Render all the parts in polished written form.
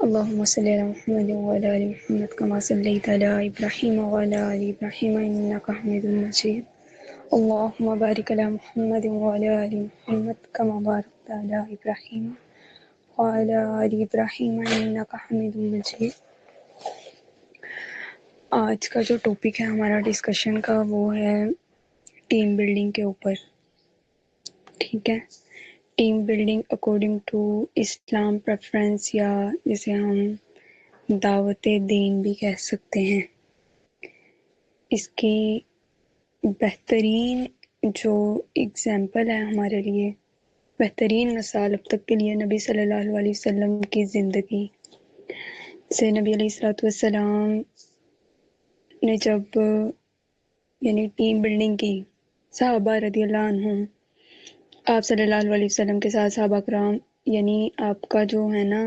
اللهم صل على محمد وعلى آل محمد كما صليت على إبراهيم وعلى آل إبراهيم إنك حميد مجيد. اللهم بارك على محمد وعلى آل محمد كما باركت على إبراهيم وعلى آل إبراهيم إنك حميد مجيد. آج کا جو ٹاپک ہے ہمارا ڈسکشن کا وہ ہے ٹیم بلڈنگ کے اوپر. ٹھیک ہے، ٹیم بلڈنگ اکارڈنگ ٹو اسلام پریفرنس، یا جسے ہم دعوت دین بھی کہہ سکتے ہیں. اس کی بہترین جو اگزامپل ہے ہمارے لیے، بہترین مثال اب تک کے لیے نبی صلی اللہ علیہ وسلم کی زندگی سے. نبی علیہ الصلوۃ والسلام نے جب ٹیم بلڈنگ کی، صحابہ رضی اللہ عنہم آپ صلی اللہ علیہ وسلم کے ساتھ، صحابہ کرام آپ کا جو ہے نا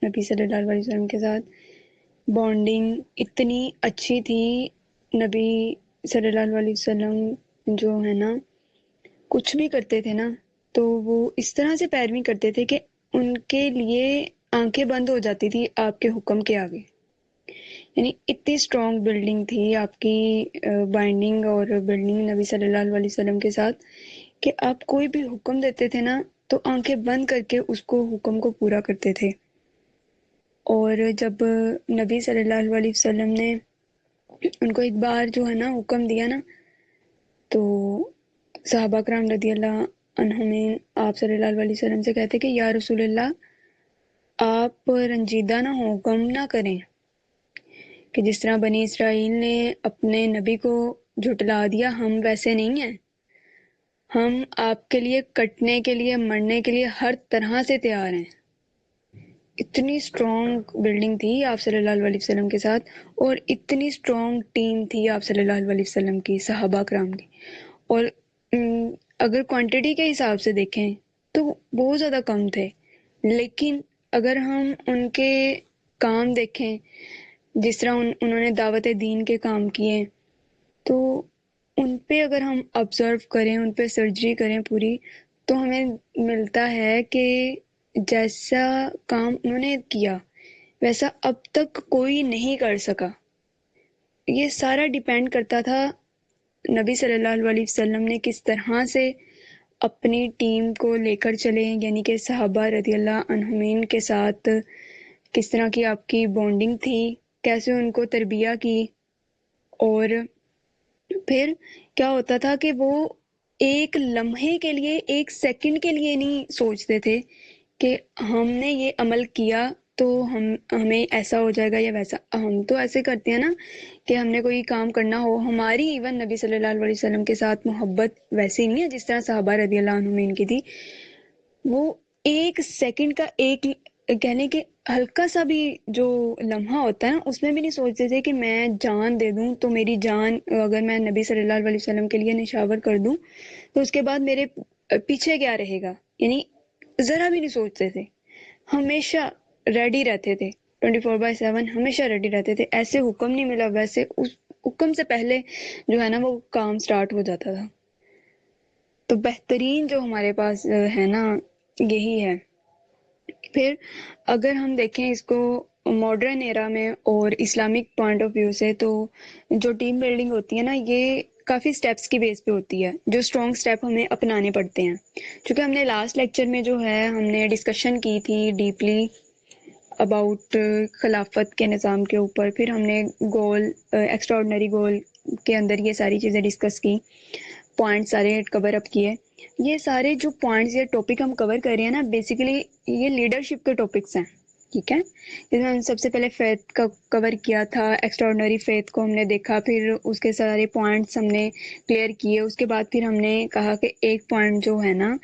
نبی صلی اللہ علیہ وسلم کے ساتھ بانڈنگ اتنی اچھی تھی. نبی صلی اللہ علیہ وسلم جو ہے نا کچھ بھی کرتے تھے نا تو وہ اس طرح سے پیروی کرتے تھے کہ ان کے لیے آنکھیں بند ہو جاتی تھی آپ کے حکم کے آگے. اتنی اسٹرانگ بلڈنگ تھی آپ کی بائنڈنگ اور بلڈنگ نبی صلی اللہ علیہ وسلم کے ساتھ کہ آپ کوئی بھی حکم دیتے تھے نا تو آنکھیں بند کر کے اس کو حکم کو پورا کرتے تھے. اور جب نبی صلی اللہ علیہ وسلم نے ان کو ایک بار جو ہے نا حکم دیا نا تو صحابہ کرام رضی اللہ عنہم آپ صلی اللہ علیہ وسلم سے کہتے کہ یا رسول اللہ آپ رنجیدہ نہ ہو، غم نہ کریں کہ جس طرح بنی اسرائیل نے اپنے نبی کو جھٹلا دیا، ہم ویسے نہیں ہیں. ہم آپ کے لیے کٹنے کے لیے، مرنے کے لیے ہر طرح سے تیار ہیں. اتنی اسٹرانگ بلڈنگ تھی آپ صلی اللہ علیہ وسلم کے ساتھ، اور اتنی اسٹرانگ ٹیم تھی آپ صلی اللہ علیہ وسلم کی، صحابہ کرام کی. اور اگر کوانٹٹی کے حساب سے دیکھیں تو بہت زیادہ کم تھے، لیکن اگر ہم ان کے کام دیکھیں، جس طرح انہوں نے دعوت دین کے کام کیے، تو ان پہ اگر ہم آبزرو کریں، ان پہ سرجری کریں پوری، تو ہمیں ملتا ہے کہ جیسا کام انہوں نے کیا ویسا اب تک کوئی نہیں کر سکا. یہ سارا ڈیپینڈ کرتا تھا نبی صلی اللہ علیہ وسلم نے کس طرح سے اپنی ٹیم کو لے کر چلے، کہ صحابہ رضی اللہ عنہم کے ساتھ کس طرح کی آپ کی بانڈنگ تھی، کیسے ان کو تربیہ کی. اور پھر کیا ہوتا تھا کہ وہ ایک لمحے کے لیے، ایک سیکنڈ کے لیے نہیں سوچتے تھے کہ ہم نے یہ عمل کیا تو ہمیں ایسا ہو جائے گا یا ویسا. ہم تو ایسے کرتے ہیں نا کہ ہم نے کوئی کام کرنا ہو، ہماری ایون نبی صلی اللہ علیہ وسلم کے ساتھ محبت ویسی نہیں ہے جس طرح صحابہ رضی اللہ عنہم ان کی تھی. وہ ایک سیکنڈ کا، ایک کہہ لیں کہ ہلکا سا بھی جو لمحہ ہوتا ہے نا، اس میں بھی نہیں سوچتے تھے کہ میں جان دے دوں تو میری جان اگر میں نبی صلی اللہ علیہ وسلم کے لیے نشاور کر دوں تو اس کے بعد میرے پیچھے کیا رہے گا. ذرا بھی نہیں سوچتے تھے، ہمیشہ ریڈی رہتے تھے، 24/7 ہمیشہ ریڈی رہتے تھے. ایسے حکم نہیں ملا، ویسے اس حکم سے پہلے جو ہے نا وہ کام سٹارٹ ہو جاتا تھا. تو بہترین جو ہمارے پاس ہے نا یہی ہے. پھر اگر ہم دیکھیں اس کو ماڈرن ایرا میں اور اسلامک پوائنٹ آف ویو سے، تو جو ٹیم بلڈنگ ہوتی ہے نا یہ کافی سٹیپس کی بیس پہ ہوتی ہے، جو اسٹرانگ سٹیپ ہمیں اپنانے پڑتے ہیں. چونکہ ہم نے لاسٹ لیکچر میں جو ہے ہم نے ڈسکشن کی تھی ڈیپلی اباؤٹ خلافت کے نظام کے اوپر. پھر ہم نے گول، ایکسٹرا آرڈنری گول کے اندر یہ ساری چیزیں ڈسکس کی، پوائنٹ سارے کور اپ کیے. یہ سارے جو پوائنٹس یا ٹاپک ہم کور کر رہے ہیں نا، بیسیکلی یہ لیڈرشپ کے ٹاپکس ہیں. ٹھیک ہے، جس میں ہم سب سے پہلے فیتھ کا کور کیا تھا، ایکسٹرا آرڈنری فیتھ کو ہم نے دیکھا، پھر اس کے سارے پوائنٹس ہم نے کلیئر کیے. اس کے بعد پھر ہم نے کہا کہ ایک پوائنٹ جو ہے نا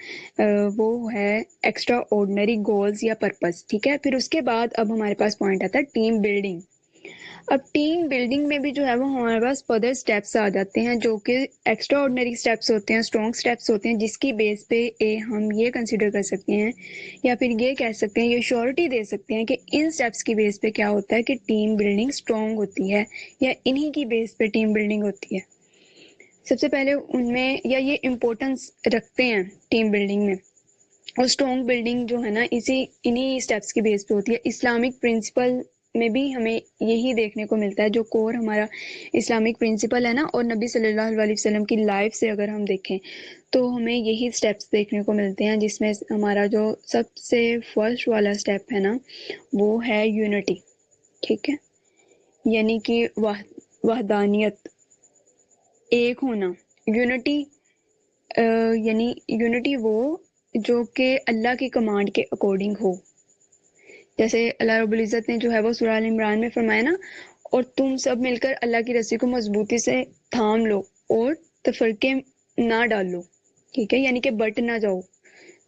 وہ ہے ایکسٹرا آرڈنری گولز یا پرپس. ٹھیک ہے، پھر اس کے بعد اب ہمارے پاس پوائنٹ آتا ہے ٹیم بلڈنگ. اب ٹیم بلڈنگ میں بھی جو ہے وہ ہمارے پاس فردر اسٹیپس آ جاتے ہیں جو کہ ایکسٹرا آرڈنری اسٹیپس ہوتے ہیں، اسٹرانگ اسٹیپس ہوتے ہیں، جس کی بیس پہ ہم یہ کنسیڈر کر سکتے ہیں یا پھر یہ کہہ سکتے ہیں، یہ شیورٹی دے سکتے ہیں کہ ان اسٹیپس کی بیس پہ کیا ہوتا ہے کہ ٹیم بلڈنگ اسٹرانگ ہوتی ہے، یا انہی کی بیس پہ ٹیم بلڈنگ ہوتی ہے. سب سے پہلے ان میں یا یہ امپورٹنس رکھتے ہیں ٹیم بلڈنگ میں. اور اسٹرانگ بلڈنگ جو ہے نا انہی اسٹیپس کی بیس پہ ہوتی ہے. اسلامک پرنسپل میں بھی ہمیں یہی دیکھنے کو ملتا ہے, جو کور ہمارا اسلامک پرنسپل ہے نا, اور نبی صلی اللہ علیہ وسلم کی لائف سے اگر ہم دیکھیں تو ہمیں یہی سٹیپس دیکھنے کو ملتے ہیں, جس میں ہمارا جو سب سے فرسٹ والا سٹیپ ہے نا وہ ہے یونٹی. ٹھیک ہے, یعنی کہ وحدانیت, ایک ہونا. یونٹی یعنی یونٹی وہ جو کہ اللہ کی کمانڈ کے اکارڈنگ ہو. جیسے اللہ رب العزت نے جو ہے وہ سورہ ال عمران میں فرمایا نا, اور تم سب مل کر اللہ کی رسی کو مضبوطی سے تھام لو اور تفرقے نہ ڈال لو. ٹھیک ہے, یعنی کہ بٹ نہ جاؤ,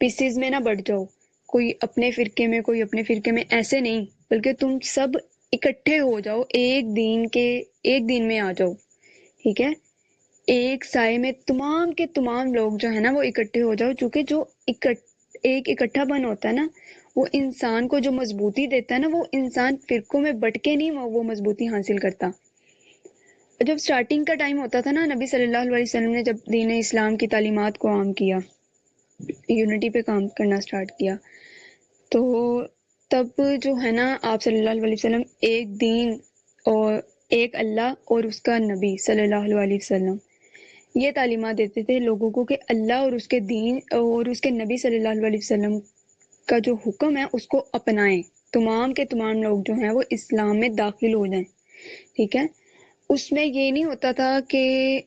پیسز میں نہ بٹ جاؤ, کوئی اپنے فرقے میں کوئی اپنے فرقے میں, ایسے نہیں, بلکہ تم سب اکٹھے ہو جاؤ, ایک دین میں آ جاؤ. ٹھیک ہے, ایک سائے میں تمام کے تمام لوگ جو ہے نا وہ اکٹھے ہو جاؤ, چونکہ جو ایک اکٹھا بن ہوتا ہے نا وہ انسان کو جو مضبوطی دیتا ہے نا, وہ انسان فرقوں میں بٹ کے نہیں وہ مضبوطی حاصل کرتا. جب سٹارٹنگ کا ٹائم ہوتا تھا نا, نبی صلی اللہ علیہ وسلم نے جب دین اسلام کی تعلیمات کو عام کیا, یونٹی پہ کام کرنا سٹارٹ کیا, تو تب جو ہے نا آپ صلی اللہ علیہ وسلم ایک دین اور ایک اللہ اور اس کا نبی صلی اللہ علیہ وسلم یہ تعلیمات دیتے تھے لوگوں کو کہ اللہ اور اس کے دین اور اس کے نبی صلی اللہ علیہ وسلم کا جو حکم ہے اس کو اپنائیں. تمام کے تمام لوگ جو ہیں وہ اسلام میں داخل ہو جائیں. ٹھیک ہے, اس میں یہ نہیں ہوتا تھا کہ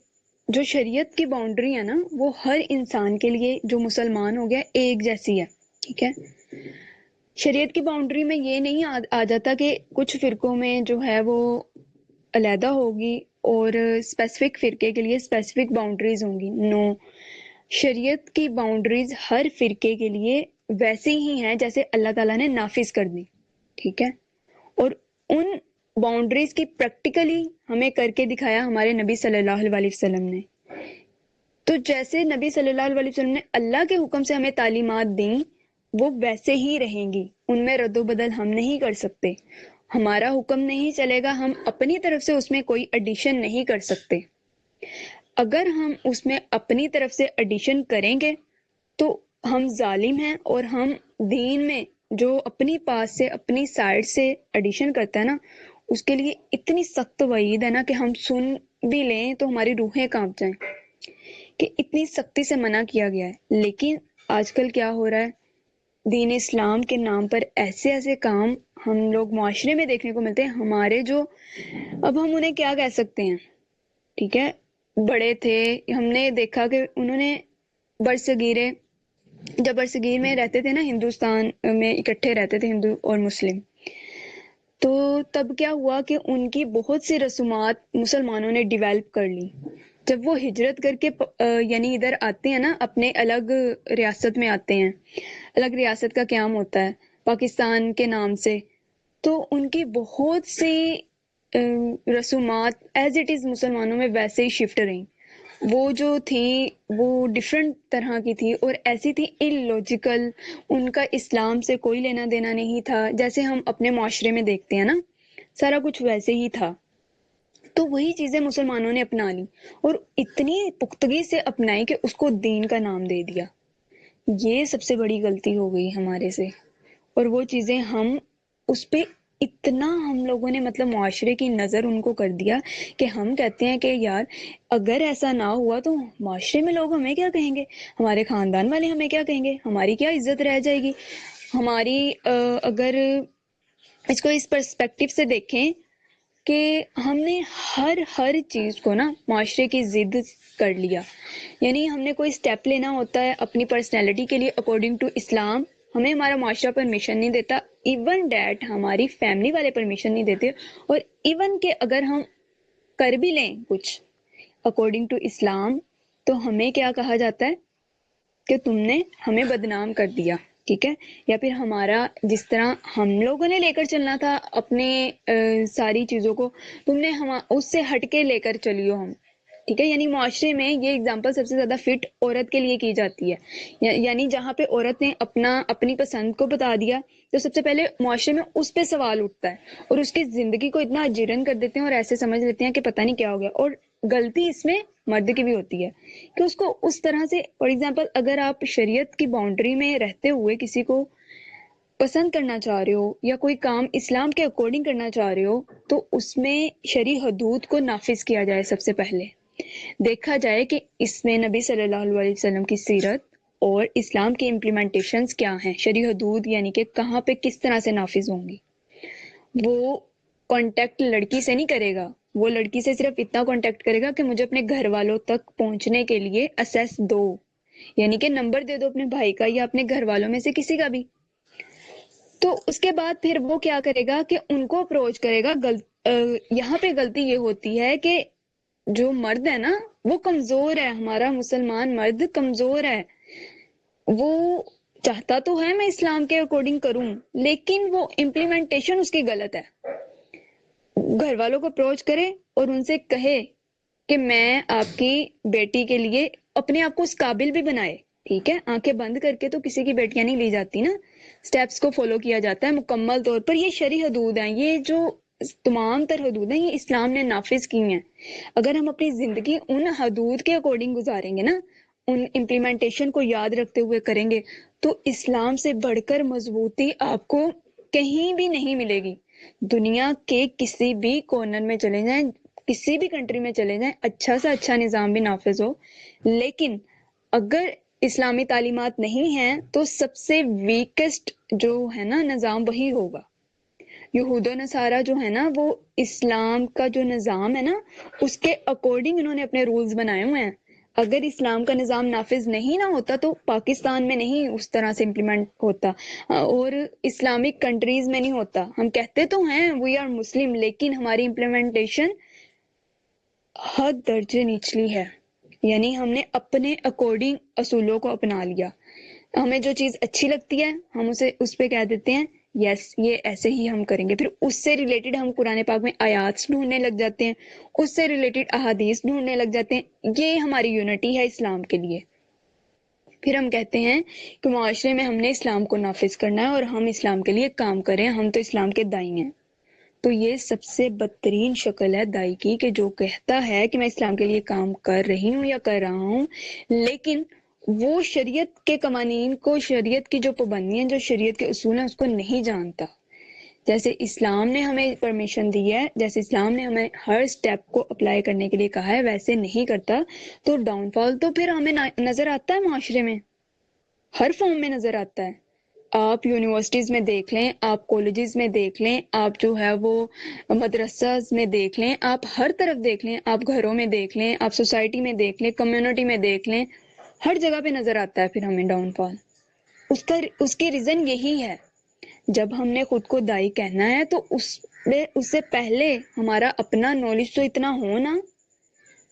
جو شریعت کی باؤنڈری ہے نا وہ ہر انسان کے لیے جو مسلمان ہو گیا ایک جیسی ہے. ٹھیک ہے, شریعت کی باؤنڈری میں یہ نہیں آ جاتا کہ کچھ فرقوں میں جو ہے وہ علیحدہ ہوگی اور اسپیسیفک فرقے کے لیے اسپیسیفک باؤنڈریز ہوں گی. نو, شریعت کی باؤنڈریز ہر فرقے کے لیے ویسے ہی ہیں جیسے اللہ تعالیٰ نے نافذ کر دی. ٹھیک ہے, اور ان باؤنڈریز کی پریکٹیکلی ہمیں کر کے دکھایا ہمارے نبی صلی اللہ علیہ وسلم نے. تو جیسے نبی صلی اللہ علیہ وسلم نے اللہ کے حکم سے ہمیں تعلیمات دیں وہ ویسے ہی رہیں گی, ان میں رد و بدل ہم نہیں کر سکتے. ہمارا حکم نہیں چلے گا, ہم اپنی طرف سے اس میں کوئی ایڈیشن نہیں کر سکتے. اگر ہم اس میں اپنی طرف سے ایڈیشن کریں گے تو ہم ظالم ہیں, اور ہم دین میں جو اپنی پاس سے اپنی سائڈ سے ایڈیشن کرتا ہے نا اس کے لیے اتنی سخت وعید ہے نا کہ ہم سن بھی لیں تو ہماری روحیں کانپ جائیں کہ اتنی سختی سے منع کیا گیا ہے. لیکن آج کل کیا ہو رہا ہے, دین اسلام کے نام پر ایسے کام ہم لوگ معاشرے میں دیکھنے کو ملتے ہیں. ہمارے جو اب ہم انہیں کیا کہہ سکتے ہیں, ٹھیک ہے, بڑے تھے, ہم نے دیکھا کہ انہوں نے برصغیرے جب برصغیر میں رہتے تھے نا, ہندوستان میں اکٹھے رہتے تھے ہندو اور مسلم, تو تب کیا ہوا کہ ان کی بہت سی رسومات مسلمانوں نے ڈیویلپ کر لی. جب وہ ہجرت کر کے یعنی ادھر آتے ہیں نا, اپنے الگ ریاست میں آتے ہیں, الگ ریاست کا قیام ہوتا ہے پاکستان کے نام سے, تو ان کی بہت سی رسومات ایز اٹ از مسلمانوں میں ویسے ہی شفٹ رہیں. وہ جو تھی وہ ڈفرینٹ طرح کی تھی اور ایسی تھی ان لوجیکل, ان کا اسلام سے کوئی لینا دینا نہیں تھا. جیسے ہم اپنے معاشرے میں دیکھتے ہیں نا سارا کچھ ویسے ہی تھا. تو وہی چیزیں مسلمانوں نے اپنا لی اور اتنی پختگی سے اپنائی کہ اس کو دین کا نام دے دیا. یہ سب سے بڑی غلطی ہو گئی ہمارے سے, اور وہ چیزیں ہم اس پہ اتنا ہم لوگوں نے مطلب معاشرے کی نظر ان کو کر دیا کہ ہم کہتے ہیں کہ یار اگر ایسا نہ ہوا تو معاشرے میں لوگ ہمیں کیا کہیں گے, ہمارے خاندان والے ہمیں کیا کہیں گے, ہماری کیا عزت رہ جائے گی. ہماری اگر اس کو اس پرسپیکٹو سے دیکھیں کہ ہم نے ہر چیز کو نا معاشرے کی ضد کر لیا. یعنی ہم نے کوئی سٹیپ لینا ہوتا ہے اپنی پرسنالٹی کے لیے اکارڈنگ ٹو اسلام, ہمیں ہمارا معاشرہ پرمیشن نہیں دیتا, ایون دیٹ ہماری فیملی والے پرمیشن نہیں دیتے, اور ایون کہ اگر ہم کر بھی لیں کچھ اکارڈنگ ٹو اسلام تو ہمیں کیا کہا جاتا ہے کہ تم نے ہمیں بدنام کر دیا. ٹھیک ہے, یا پھر ہمارا جس طرح ہم لوگوں نے لے کر چلنا تھا اپنے ساری چیزوں کو, تم نے اس سے ہٹ کے لے کر چلیو ہم. ٹھیک ہے, یعنی معاشرے میں یہ اگزامپل سب سے زیادہ فٹ عورت کے لیے کی جاتی ہے. یعنی جہاں پہ عورت نے اپنی پسند کو بتا دیا تو سب سے پہلے معاشرے میں اس پہ سوال اٹھتا ہے, اور اس کی زندگی کو اتنا اجیرن کر دیتے ہیں اور ایسے سمجھ لیتے ہیں کہ پتہ نہیں کیا ہو گیا. اور غلطی اس میں مرد کی بھی ہوتی ہے کہ اس کو اس طرح سے، فار ایگزامپل اگر آپ شریعت کی باؤنڈری میں رہتے ہوئے کسی کو پسند کرنا چاہ رہے ہو یا کوئی کام اسلام کے اکارڈنگ کرنا چاہ رہے ہو تو اس میں شرعی حدود کو نافذ کیا جائے. سب سے پہلے دیکھا جائے کہ اس میں نبی صلی اللہ علیہ وسلم کی سیرت اور اسلام کی امپلیمنٹیشنز کیا ہیں. شرعی حدود یعنی کہ کہاں پہ کس طرح سے نافذ ہوں گی. وہ کانٹیکٹ لڑکی سے نہیں کرے گا، وہ لڑکی سے صرف اتنا کانٹیکٹ کرے گا کہ مجھے اپنے گھر والوں تک پہنچنے کے لیے اسیس دو، یعنی کہ نمبر دے دو اپنے بھائی کا یا اپنے گھر والوں میں سے کسی کا بھی. تو اس کے بعد پھر وہ کیا کرے گا کہ ان کو اپروچ کرے گا. یہاں پہ غلطی یہ ہوتی ہے کہ جو مرد ہے نا وہ کمزور ہے، ہمارا مسلمان مرد کمزور ہے. وہ چاہتا تو ہے میں اسلام کے اکارڈنگ کروں، لیکن وہ امپلیمنٹیشن اس کی غلط ہے. گھر والوں کو اپروچ کرے اور ان سے کہے کہ میں آپ کی بیٹی کے لیے اپنے آپ کو اس قابل بھی بنائے. ٹھیک ہے، آنکھیں بند کر کے تو کسی کی بیٹیاں نہیں لی جاتی نا، سٹیپس کو فالو کیا جاتا ہے مکمل طور پر. یہ شرعی حدود ہیں، یہ جو تمام تر حدود ہیں یہ اسلام نے نافذ کی ہیں. اگر ہم اپنی زندگی ان حدود کے اکارڈنگ گزاریں گے نا، ان امپلیمنٹیشن کو یاد رکھتے ہوئے کریں گے، تو اسلام سے بڑھ کر مضبوطی آپ کو کہیں بھی نہیں ملے گی. دنیا کے کسی بھی کارنر میں چلے جائیں، کسی بھی کنٹری میں چلے جائیں، اچھا سے اچھا نظام بھی نافذ ہو، لیکن اگر اسلامی تعلیمات نہیں ہیں تو سب سے ویکسٹ جو ہے نا نظام وہی ہوگا. یہود و نصارہ جو ہے نا وہ اسلام کا جو نظام ہے نا اس کے اکارڈنگ انہوں نے اپنے رولز بنائے ہوئے ہیں. اگر اسلام کا نظام نافذ نہیں نہ ہوتا تو پاکستان میں نہیں اس طرح سے امپلیمنٹ ہوتا اور اسلامک کنٹریز میں نہیں ہوتا. ہم کہتے تو ہیں وی آر مسلم، لیکن ہماری امپلیمنٹیشن حد درجے نچلی ہے. یعنی ہم نے اپنے اکارڈنگ اصولوں کو اپنا لیا. ہمیں جو چیز اچھی لگتی ہے ہم اسے اس پہ کہہ دیتے ہیں یس یہ ایسے ہی ہم کریں گے. پھر اس سے ریلیٹڈ ہم قرآن پاک میں آیات ڈھونڈنے لگ جاتے ہیں، اس سے ریلیٹڈ احادیث ڈھونڈنے لگ جاتے ہیں. یہ ہماری یونٹی ہے اسلام کے لیے. پھر ہم کہتے ہیں کہ معاشرے میں ہم نے اسلام کو نافذ کرنا ہے اور ہم اسلام کے لیے کام کریں، ہم تو اسلام کے دائی ہیں. تو یہ سب سے بدترین شکل ہے دائی کی کہ جو کہتا ہے کہ میں اسلام کے لیے کام کر رہی ہوں یا کر رہا ہوں، لیکن وہ شریعت کے قوانین کو، شریعت کی جو پابندیاں، جو شریعت کے اصول ہیں اس کو نہیں جانتا. جیسے اسلام نے ہمیں پرمیشن دی ہے، جیسے اسلام نے ہمیں ہر سٹیپ کو اپلائی کرنے کے لیے کہا ہے، ویسے نہیں کرتا تو ڈاؤن فال تو پھر ہمیں نظر آتا ہے معاشرے میں، ہر فارم میں نظر آتا ہے. آپ یونیورسٹیز میں دیکھ لیں، آپ کالجز میں دیکھ لیں، آپ جو ہے وہ مدرسہ میں دیکھ لیں، آپ ہر طرف دیکھ لیں، آپ گھروں میں دیکھ لیں، آپ سوسائٹی میں دیکھ لیں، کمیونٹی میں دیکھ لیں، ہر جگہ پہ نظر آتا ہے پھر ہمیں ڈاؤن فال. اس کی ریزن یہی ہے. جب ہم نے خود کو دائی کہنا ہے تو اس سے پہلے ہمارا اپنا نالج تو اتنا ہو نا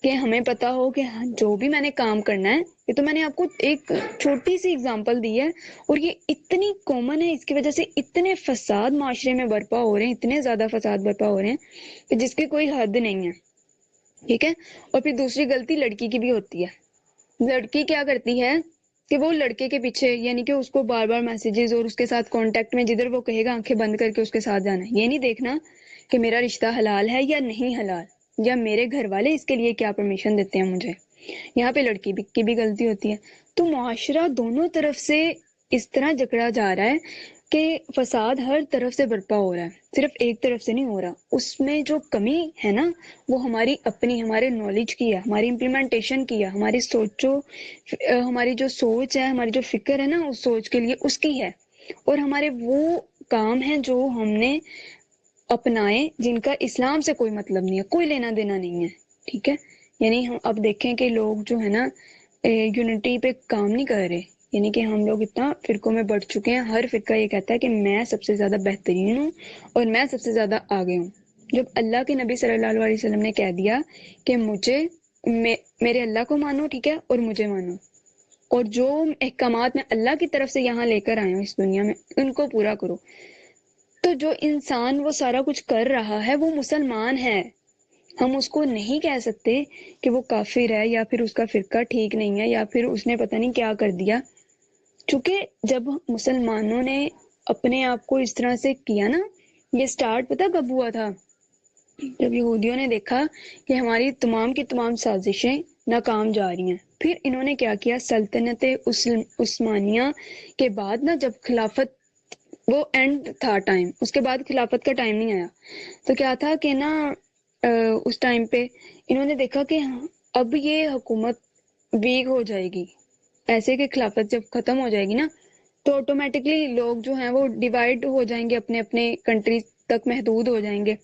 کہ ہمیں پتا ہو کہ جو بھی میں نے کام کرنا ہے. یہ تو میں نے آپ کو ایک چھوٹی سی اگزامپل دی ہے اور یہ اتنی کامن ہے، اس کی وجہ سے اتنے فساد معاشرے میں برپا ہو رہے ہیں، اتنے زیادہ فساد برپا ہو رہے ہیں کہ جس کی کوئی حد نہیں ہے. ٹھیک ہے. اور پھر دوسری غلطی لڑکی کی بھی ہوتی ہے. لڑکی کیا کرتی ہے کہ وہ لڑکے کے پیچھے، یعنی کہ اس کو بار بار میسیجز اور اس کے ساتھ کانٹیکٹ میں جدھر وہ کہے گا آنکھیں بند کر کے اس کے ساتھ جانا ہے. یہ نہیں دیکھنا کہ میرا رشتہ حلال ہے یا نہیں حلال، یا میرے گھر والے اس کے لیے کیا پرمیشن دیتے ہیں مجھے. یہاں پہ لڑکی کی بھی غلطی ہوتی ہے. تو معاشرہ دونوں طرف سے اس طرح جکڑا جا رہا ہے کہ فساد ہر طرف سے برپا ہو رہا ہے، صرف ایک طرف سے نہیں ہو رہا. اس میں جو کمی ہے نا وہ ہماری اپنی، ہمارے نالج کی ہے، ہماری امپلیمنٹیشن کی ہے، ہماری جو سوچ ہے، ہماری جو فکر ہے نا اس سوچ کے لیے اس کی ہے. اور ہمارے وہ کام ہیں جو ہم نے اپنائے جن کا اسلام سے کوئی مطلب نہیں ہے، کوئی لینا دینا نہیں ہے. ٹھیک ہے. یعنی ہم اب دیکھیں کہ لوگ جو ہے نا یونٹی پہ کام نہیں کر رہے. یعنی کہ ہم لوگ اتنا فرقوں میں بڑھ چکے ہیں، ہر فرقہ یہ کہتا ہے کہ میں سب سے زیادہ بہترین ہوں اور میں سب سے زیادہ آگے ہوں. جب اللہ کے نبی صلی اللہ علیہ وسلم نے کہہ دیا کہ میرے اللہ کو مانو، ٹھیک ہے، اور مجھے مانو، اور جو احکامات میں اللہ کی طرف سے یہاں لے کر آئے ہوں اس دنیا میں ان کو پورا کرو. تو جو انسان وہ سارا کچھ کر رہا ہے وہ مسلمان ہے. ہم اس کو نہیں کہہ سکتے کہ وہ کافر ہے یا پھر اس کا فرقہ ٹھیک نہیں ہے یا پھر اس نے پتہ نہیں کیا کر دیا. چونکہ جب مسلمانوں نے اپنے آپ کو اس طرح سے کیا نا، یہ سٹارٹ پتہ کب ہوا تھا؟ جب یہودیوں نے دیکھا کہ ہماری تمام کی تمام سازشیں ناکام جا رہی ہیں، پھر انہوں نے کیا کیا، سلطنت عثمانیہ کے بعد نا جب خلافت وہ اینڈ تھا ٹائم، اس کے بعد خلافت کا ٹائم نہیں آیا، تو کیا تھا کہ نا اس ٹائم پہ انہوں نے دیکھا کہ اب یہ حکومت ویک ہو جائے گی، ایسے کہ خلافت جب ختم ہو جائے گی نا تو آٹومیٹکلی لوگ جو ہیں وہ ڈیوائڈ ہو جائیں گے، اپنے اپنے کنٹریز تک محدود ہو جائیں گے۔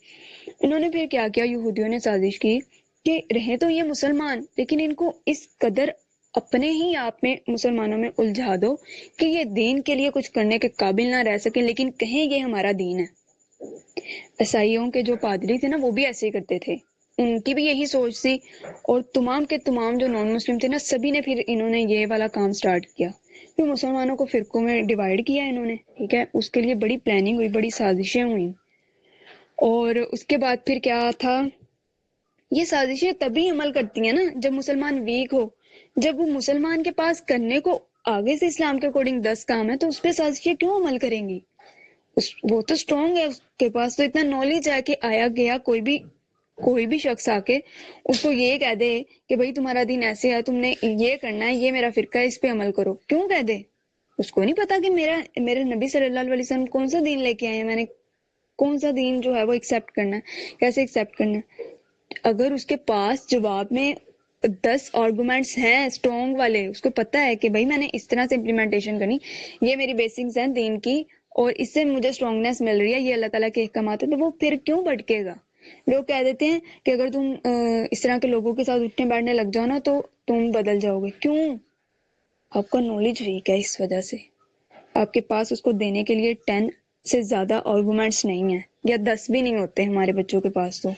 انہوں نے پھر کیا کیا، یہودیوں نے سازش کی کہ رہے تو یہ مسلمان لیکن ان کو اس قدر اپنے ہی آپ میں مسلمانوں میں الجھا دو کہ یہ دین کے لیے کچھ کرنے کے قابل نہ رہ سکیں، لیکن کہیں یہ ہمارا دین ہے۔ عیسائیوں کے جو پادری تھے نا وہ بھی ایسے ہی کرتے تھے، ان کی بھی یہی سوچ تھی، اور تمام کے تمام جو نان مسلم تھے نا سبھی نے پھر انہوں نے یہ والا کام سٹارٹ کیا، پھر مسلمانوں کو فرقوں میں ڈیوائڈ کیا انہوں نے، ٹھیک ہے، اس کے لیے بڑی پلاننگ ہوئی، بڑی سازشیں ہوئیں، اور اس کے بعد پھر کیا تھا، یہ سازشیں تبھی عمل کرتی ہیں نا جب مسلمان ویک ہو، جب وہ مسلمان کے پاس کرنے کو آگے سے اسلام کے اکارڈنگ 10 کام ہے تو اس پہ سازشیں کیوں عمل کریں گی، وہ تو اسٹرانگ ہے، اس کے پاس تو اتنا نالج ہے کہ آیا گیا کوئی بھی شخص آ کے اس کو یہ کہہ دے کہ بھائی تمہارا دین ایسے ہے، تم نے یہ کرنا ہے، یہ میرا فرقہ ہے، اس پہ عمل کرو، کیوں کہہ دے؟ اس کو نہیں پتا کہ میرے نبی صلی اللہ علیہ وسلم کون سا دین لے کے آئے ہیں، میں نے کون سا دین جو ہے وہ ایکسیپٹ کرنا ہے، کیسے ایکسیپٹ کرنا ہے۔ اگر اس کے پاس جواب میں 10 آرگومنٹس ہیں اسٹرانگ والے، اس کو پتا ہے کہ بھائی میں نے اس طرح سے امپلیمنٹیشن کرنی، یہ میری بیسکس ہیں دین کی اور اس سے مجھے اسٹرانگنیس مل رہی ہے، یہ اللہ تعالیٰ کے احکامات ہیں، تو وہ پھر کیوں بھٹکے گا؟ لوگ کہہ دیتے ہیں کہ اگر تم اس طرح کے لوگوں کے ساتھ اٹھنے بیٹھنے لگ جاؤ نا تو تم بدل جاؤ گے، کیوں؟ آپ کا نالج ویک ہے، اس وجہ سے آپ کے پاس اس کو دینے کے لیے 10 سے زیادہ آرگومنٹس نہیں ہیں، یا 10 بھی نہیں ہوتے ہمارے بچوں کے پاس، تو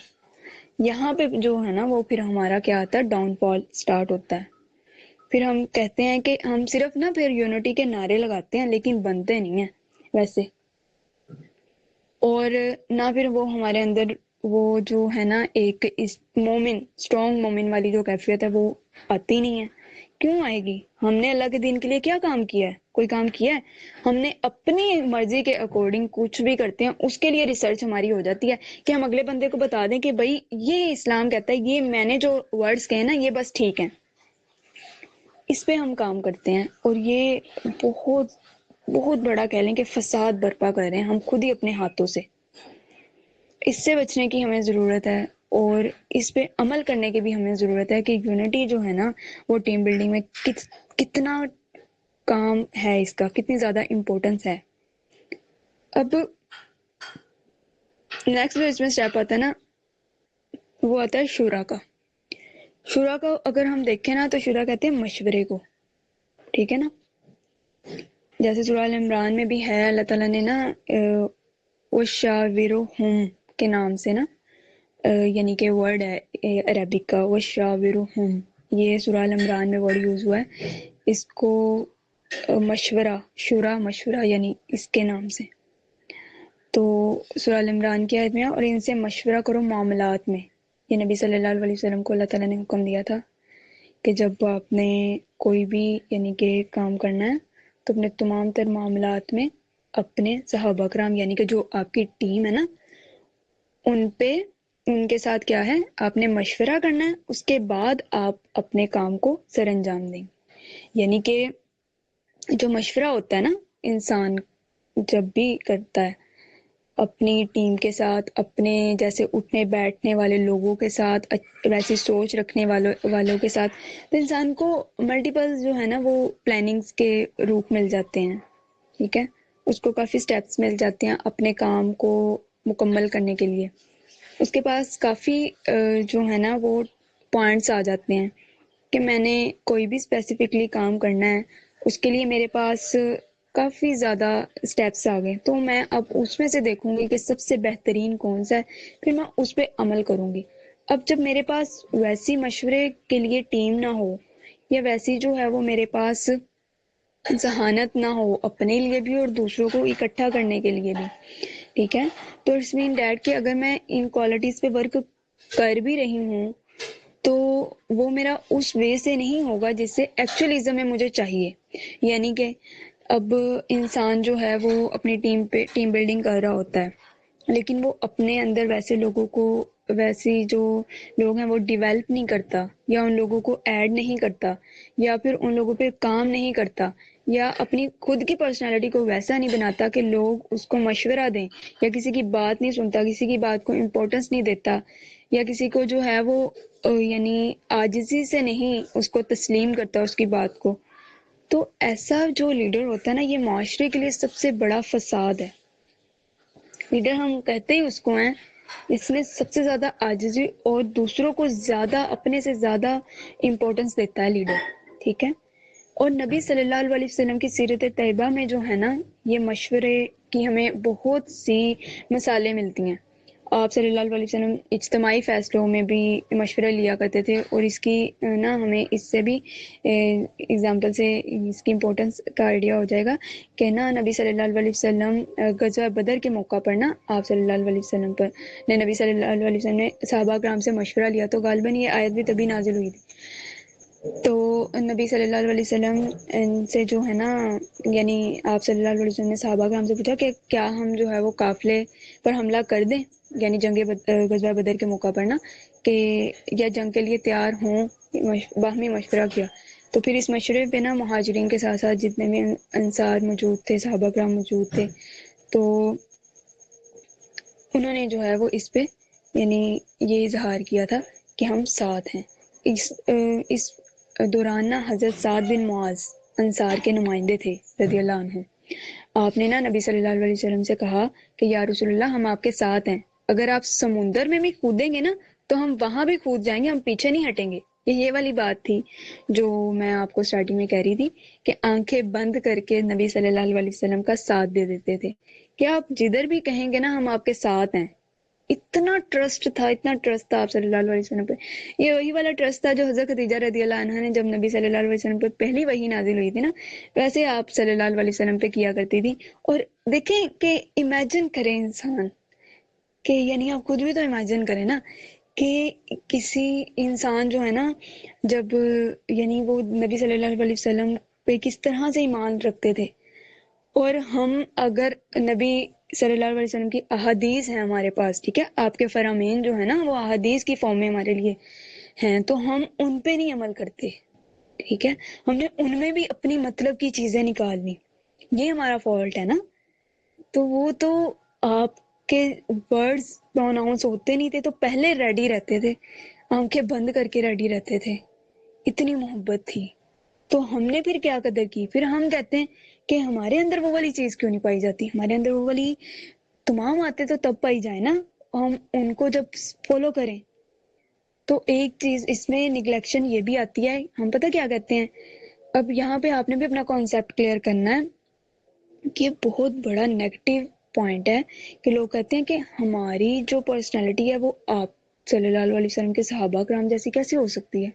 یہاں پہ جو ہے نا وہ پھر ہمارا کیا آتا ہے، ڈاؤن فال سٹارٹ ہوتا ہے۔ پھر ہم کہتے ہیں کہ ہم صرف نا پھر یونٹی کے نعرے لگاتے ہیں لیکن بنتے نہیں ہیں ویسے، اور نہ پھر وہ ہمارے اندر وہ جو ہے نا ایک مومن اسٹرانگ مومن والی جو کیفیت ہے وہ آتی نہیں ہے۔ کیوں آئے گی؟ ہم نے اللہ کے دین کے لیے کیا کام کیا ہے؟ کوئی کام کیا ہے؟ ہم نے اپنی مرضی کے اکارڈنگ کچھ بھی کرتے ہیں، اس کے لیے ریسرچ ہماری ہو جاتی ہے کہ ہم اگلے بندے کو بتا دیں کہ بھائی یہ اسلام کہتا ہے، یہ میں نے جو ورڈز کہے نا یہ بس ٹھیک ہیں، اس پہ ہم کام کرتے ہیں، اور یہ بہت بہت بڑا کہہ لیں کہ فساد برپا کر رہے ہیں ہم خود ہی اپنے ہاتھوں سے۔ اس سے بچنے کی ہمیں ضرورت ہے، اور اس پہ عمل کرنے کی بھی ہمیں ضرورت ہے کہ یونٹی جو ہے نا وہ ٹیم بلڈنگ میں کتنا کام ہے، اس کا کتنی زیادہ امپورٹنس ہے۔ اب نیکسٹ جو اس میں اسٹیپ آتا ہے نا وہ آتا ہے شورا کا۔ شورا کا اگر ہم دیکھیں نا تو شورا کہتے ہیں مشورے کو، ٹھیک ہے نا، جیسے سورہ ال عمران میں بھی ہے، اللہ تعالیٰ نے نا وشاورہم کے نام سے نا یعنی کہ ورڈ ہے عربک کا وشاورہم، یہ سورہ ال عمران میں ورڈ یوز ہوا ہے، اس کو مشورہ، شورا مشورہ یعنی اس کے نام سے، تو سورہ ال عمران کی آیت میں، اور ان سے مشورہ کرو معاملات میں، یہ نبی صلی اللہ علیہ وسلم کو اللہ تعالیٰ نے حکم دیا تھا کہ جب آپ نے کوئی بھی یعنی کہ کام کرنا ہے تو اپنے تمام تر معاملات میں اپنے صحابہ کرام یعنی کہ جو آپ کی ٹیم ہے نا ان کے ساتھ کیا ہے، آپ نے مشورہ کرنا ہے، اس کے بعد آپ اپنے کام کو سر انجام دیں۔ یعنی کہ جو مشورہ ہوتا ہے نا انسان جب بھی کرتا ہے اپنی ٹیم کے ساتھ، اپنے جیسے اٹھنے بیٹھنے والے لوگوں کے ساتھ، ویسی سوچ رکھنے والوں کے ساتھ، تو انسان کو ملٹیپل جو ہے نا وہ پلاننگز کے روپ مل جاتے ہیں، ٹھیک ہے، اس کو کافی سٹیپس مل جاتے ہیں اپنے کام کو مکمل کرنے کے لیے، اس کے پاس کافی جو ہے نا وہ پوائنٹس آ جاتے ہیں کہ میں نے کوئی بھی اسپیسیفکلی کام کرنا ہے، اس کے لیے میرے پاس کافی زیادہ سٹیپس آ گئے، تو میں اب اس میں سے دیکھوں گی کہ سب سے بہترین کون سا ہے، پھر میں اس پہ عمل کروں گی۔ اب جب میرے پاس ویسی مشورے کے لیے ٹیم نہ ہو، یا ویسی جو ہے وہ میرے پاس ذہانت نہ ہو اپنے لیے بھی اور دوسروں کو اکٹھا کرنے کے لیے بھی، ٹھیک ہے، تو اٹس مین دیٹ کہ اگر میں ان کوالٹیز پہ ورک کر بھی رہی ہوں تو وہ میرا اس وے سے نہیں ہوگا جس سے ایکچولیزم میں مجھے چاہیے، یعنی کہ اب انسان جو ہے وہ اپنی ٹیم بلڈنگ کر رہا ہوتا ہے لیکن وہ اپنے اندر ویسے لوگوں کو ویسی جو لوگ ہیں وہ ڈیولپ نہیں کرتا، یا ان لوگوں کو ایڈ نہیں کرتا، یا پھر ان لوگوں پہ کام نہیں کرتا، یا اپنی خود کی پرسنالٹی کو ویسا نہیں بناتا کہ لوگ اس کو مشورہ دیں، یا کسی کی بات نہیں سنتا، کسی کی بات کو امپورٹنس نہیں دیتا، یا کسی کو جو ہے وہ یعنی عاجزی سے نہیں اس کو تسلیم کرتا اس کی بات کو، تو ایسا جو لیڈر ہوتا ہے نا، یہ معاشرے کے لیے سب سے بڑا فساد ہے۔ لیڈر ہم کہتے ہی اس کو ہیں، اس میں سب سے زیادہ عاجزی اور دوسروں کو زیادہ اپنے سے زیادہ امپورٹنس دیتا ہے لیڈر، ٹھیک ہے۔ اور نبی صلی اللہ علیہ وسلم کی سیرت طیبہ میں جو ہے نا، یہ مشورے کی ہمیں بہت سی مثالیں ملتی ہیں۔ آپ صلی اللہ علیہ وسلم اجتماعی فیصلوں میں بھی مشورہ لیا کرتے تھے، اور اس کی نا ہمیں اس سے بھی اگزامپل سے اس کی امپورٹنس کا آئیڈیا ہو جائے گا کہ نا نبی صلی اللہ علیہ وسلم غزوہ بدر کے موقع پر نا آپ صلی اللہ علیہ وسلم پر نبی صلی اللہ علیہ وسلم نے صحابہ کرام سے مشورہ لیا، تو غالباً یہ آیت بھی تبھی نازل ہوئی تھی۔ تو نبی صلی اللہ علیہ وسلم ان سے جو ہے نا، یعنی آپ صلی اللہ علیہ وسلم نے صحابہ کرام سے پوچھا کہ کیا ہم جو ہے وہ قافلے پر حملہ کر دیں، یعنی جنگ غزوہ بدر کے موقع پر نا، کہ یا جنگ کے لیے تیار ہوں، باہمی مشورہ کیا۔ تو پھر اس مشورے پہ نا مہاجرین کے ساتھ ساتھ جتنے بھی انصار موجود تھے، صحابہ کرام موجود تھے، تو انہوں نے جو ہے وہ اس پہ یعنی یہ اظہار کیا تھا کہ ہم ساتھ ہیں۔ اس دوران نا حضرت سعد بن معاذ انصار کے نمائندے تھے رضی اللہ عنہ۔ آپ نے نا نبی صلی اللہ علیہ وسلم سے کہا کہ یا رسول اللہ، ہم آپ کے ساتھ ہیں، اگر آپ سمندر میں بھی کودیں گے نا تو ہم وہاں بھی کود جائیں گے، ہم پیچھے نہیں ہٹیں گے۔ یہ والی بات تھی جو میں آپ کو سٹارٹنگ میں کہہ رہی تھی کہ آنکھیں بند کر کے نبی صلی اللہ علیہ وسلم کا ساتھ دے دیتے تھے کہ آپ جدھر بھی کہیں گے نا ہم آپ کے ساتھ ہیں۔ اتنا ٹرسٹ تھا، اتنا ٹرسٹ تھا آپ صلی اللہ علیہ وسلم پہ۔ یہ وہی والا ٹرسٹ تھا جو حضرت خدیجہ رضی اللہ عنہا نے جب نبی صلی اللہ علیہ وسلم پہ پہلی وحی نازل ہوئی تھی نا، ویسے آپ صلی اللہ علیہ وسلم پہ کیا کرتی تھی۔ اور دیکھیں کہ امیجن کریں انسان کہ یعنی آپ خود بھی تو امیجن کریں نا کہ کسی انسان جو ہے نا، جب یعنی وہ نبی صلی اللہ علیہ وسلم پہ کس طرح سے ایمان رکھتے تھے، اور ہم اگر نبی صلی اللہ علیہ وسلم کی احادیث ہیں ہمارے پاس، ٹھیک ہے، آپ کے فرامین جو ہے نا وہ احادیث کی فارم میں ہمارے لیے ہیں، تو ہم ان پہ نہیں عمل کرتے، ٹھیک ہے، ہم نے ان میں بھی اپنی مطلب کی چیزیں نکالنی، یہ ہمارا فالٹ ہے نا۔ تو وہ تو آپ کے ورڈز پروناؤنس ہوتے نہیں تھے تو پہلے ریڈی رہتے تھے، آنکھیں بند کر کے ریڈی رہتے تھے، اتنی محبت تھی۔ تو ہم نے پھر کیا قدر کی، پھر ہم کہتے ہیں کہ ہمارے اندر وہ والی چیز کیوں نہیں پائی جاتی، ہمارے اندر وہ والی تمام آتے تو تب پائی جائے نا، ہم ان کو جب فالو کریں۔ تو ایک چیز اس میں نگلیکشن یہ بھی آتی ہے، ہم پتہ کیا کہتے ہیں، اب یہاں پہ آپ نے بھی اپنا کانسیپٹ کلیئر کرنا ہے کہ بہت بڑا نیگیٹو پوائنٹ ہے کہ لوگ کہتے ہیں کہ ہماری جو پرسنالٹی ہے وہ آپ صلی اللہ علیہ وسلم کے صحابہ کرام جیسی کیسے ہو سکتی ہے۔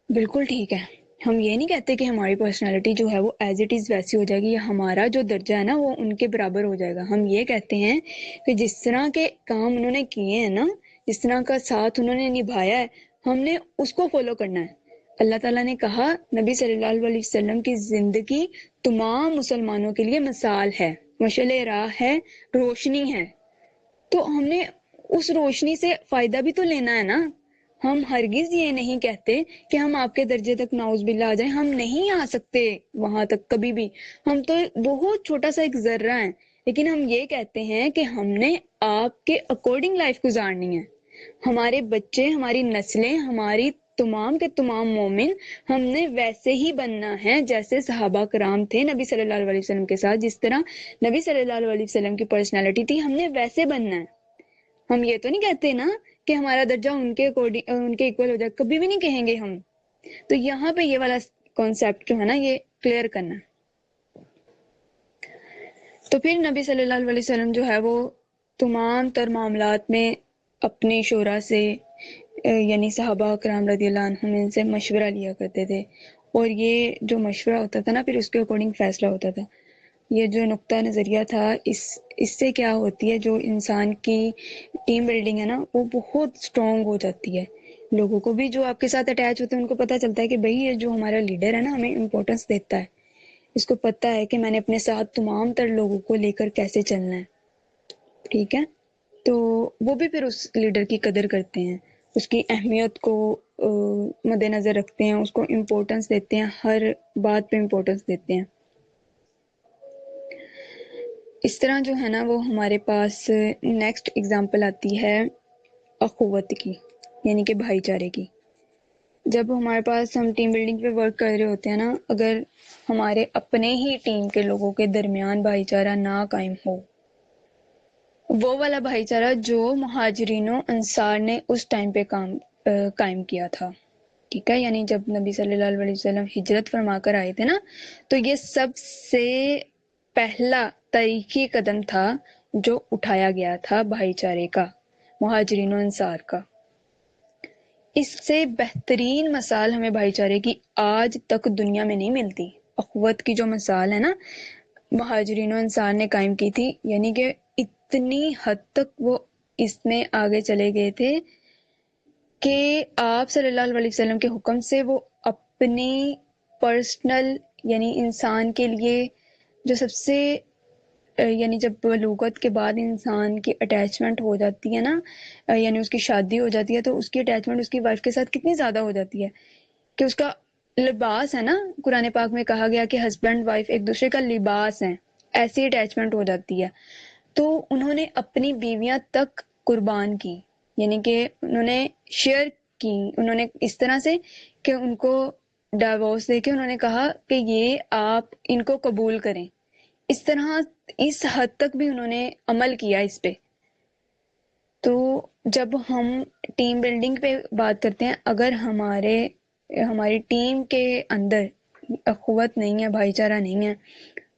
بالکل ٹھیک ہے، ہم یہ نہیں کہتے کہ ہماری پرسنالٹی جو ہے وہ ایز اٹ از ویسی ہو جائے گی، یا ہمارا جو درجہ ہے نا وہ ان کے برابر ہو جائے گا۔ ہم یہ کہتے ہیں کہ جس طرح کے کام انہوں نے کیے ہیں نا، جس طرح کا ساتھ انہوں نے نبھایا ہے، ہم نے اس کو فالو کرنا ہے۔ اللہ تعالیٰ نے کہا نبی صلی اللہ علیہ وسلم کی زندگی تمام مسلمانوں کے لیے مثال ہے، مشعل راہ ہے، روشنی ہے، تو ہم نے اس روشنی سے فائدہ بھی تو لینا ہے نا۔ ہم ہرگز یہ نہیں کہتے کہ ہم آپ کے درجے تک نعوذ باللہ آ جائیں، ہم نہیں آ سکتے وہاں تک کبھی بھی، ہم تو بہت چھوٹا سا ایک ذرہ ہیں، لیکن ہم یہ کہتے ہیں کہ ہم نے آپ کے اکارڈنگ لائف گزارنی ہے، ہمارے بچے، ہماری نسلیں، ہماری تمام کے تمام مومن، ہم نے ویسے ہی بننا ہے جیسے صحابہ کرام تھے نبی صلی اللہ علیہ وسلم کے ساتھ، جس طرح نبی صلی اللہ علیہ وسلم کی پرسنالٹی تھی، ہم نے ویسے بننا ہے۔ ہم یہ تو نہیں کہتے نا کہ ہمارا درجہ ان کے ایکول ہو جائے، کبھی بھی نہیں کہیں گے ہم۔ تو یہاں پہ یہ والا کانسیپٹ جو ہے نا یہ کلیئر کرنا ہے۔ تو پھر نبی صلی اللہ علیہ وسلم جو ہے وہ تمام تر معاملات میں اپنی شورا سے یعنی صحابہ کرام رضی اللہ عنہم سے مشورہ لیا کرتے تھے، اور یہ جو مشورہ ہوتا تھا نا پھر اس کے اکارڈنگ فیصلہ ہوتا تھا۔ یہ جو نقطہ نظریہ تھا، اس سے کیا ہوتی ہے، جو انسان کی ٹیم بلڈنگ ہے نا وہ بہت اسٹرانگ ہو جاتی ہے۔ لوگوں کو بھی جو آپ کے ساتھ اٹیچ ہوتے ہیں ان کو پتہ چلتا ہے کہ بھئی یہ جو ہمارا لیڈر ہے نا ہمیں امپورٹنس دیتا ہے، اس کو پتہ ہے کہ میں نے اپنے ساتھ تمام تر لوگوں کو لے کر کیسے چلنا ہے، ٹھیک ہے۔ تو وہ بھی پھر اس لیڈر کی قدر کرتے ہیں، اس کی اہمیت کو مد نظر رکھتے ہیں، اس کو امپورٹنس دیتے ہیں، ہر بات پہ امپورٹنس دیتے ہیں۔ اس طرح جو ہے نا وہ ہمارے پاس نیکسٹ اگزامپل آتی ہے اخوت کی، یعنی کہ بھائی چارے کی۔ جب ہمارے پاس ہم ٹیم بلڈنگ پہ ورک کر رہے ہوتے ہیں نا، اگر ہمارے اپنے ہی ٹیم کے لوگوں کے درمیان بھائی چارہ نہ قائم ہو، وہ والا بھائی چارہ جو مہاجرین و انصار نے اس ٹائم پہ قائم کیا تھا، ٹھیک ہے، یعنی جب نبی صلی اللہ علیہ وسلم ہجرت فرما کر آئے تھے نا، تو یہ سب سے پہلا تاریخی قدم تھا جو اٹھایا گیا تھا بھائی چارے کا، مہاجرین و انصار کا۔ اس سے بہترین مثال ہمیں بھائی چارے کی آج تک دنیا میں نہیں ملتی۔ اخوت کی جو مثال ہے نا مہاجرین و انصار نے قائم کی تھی، یعنی کہ اتنی حد تک وہ اس میں آگے چلے گئے تھے کہ آپ صلی اللہ علیہ وسلم کے حکم سے وہ اپنی پرسنل، یعنی انسان کے لیے جو سب سے یعنی جب بلوغت کے بعد انسان کی اٹیچمنٹ ہو جاتی ہے نا، یعنی اس کی شادی ہو جاتی ہے، تو اس کی اٹیچمنٹ اس کی وائف کے ساتھ کتنی زیادہ ہو جاتی ہے کہ اس کا لباس ہے نا، قرآن پاک میں کہا گیا کہ ہسبینڈ وائف ایک دوسرے کا لباس ہیں، ایسی اٹیچمنٹ ہو جاتی ہے۔ تو انہوں نے اپنی بیویاں تک قربان کی، یعنی کہ انہوں نے شیئر کی، انہوں نے اس طرح سے کہ ان کو ڈائیورس دے کے انہوں نے کہا کہ یہ آپ ان کو قبول کریں، اس طرح اس حد تک بھی انہوں نے عمل کیا اس پہ۔ تو جب ہم ٹیم بلڈنگ پہ بات کرتے ہیں، اگر ہماری ٹیم کے اندر اخوت نہیں ہے، بھائی چارہ نہیں ہے،